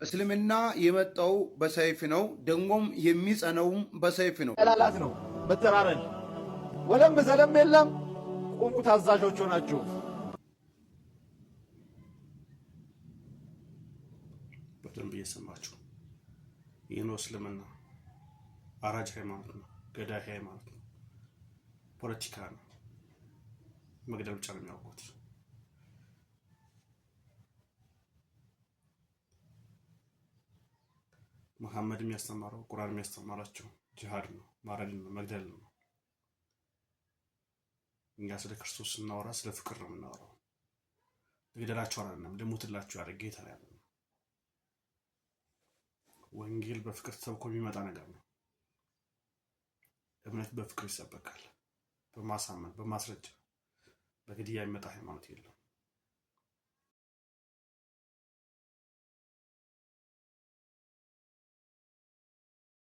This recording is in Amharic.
እስልምና የመጣው በሰይፍ ነው፣ ደግሞም የሚጸነውም በሰይፍ ነው። ጠላላት ነው መተራረድ ወለም ዘለም የለም። ቁሙ ታዛዦች ሆናችሁ በደንብ እየሰማችሁ ይህ ነው እስልምና። አራጅ ሃይማኖት ነው፣ ገዳይ ሃይማኖት ነው፣ ፖለቲካ ነው፣ መግደል ብቻ ነው የሚያውቁት። መሐመድ የሚያስተማረው ቁርአን የሚያስተማራቸው ጂሃድ ነው፣ ማረድ ነው፣ መግደል ነው። እኛ ስለ ክርስቶስ ስናወራ ስለ ፍቅር ነው የምናወራው። ልግደላችሁ አይደለም፣ ልሙትላችሁ ያለ ጌታ ያለ ነው። ወንጌል በፍቅር ተሰብኮ የሚመጣ ነገር ነው። እምነት በፍቅር ይሰበካል፣ በማሳመን በማስረጃ። በግድያ የሚመጣ ሃይማኖት የለም።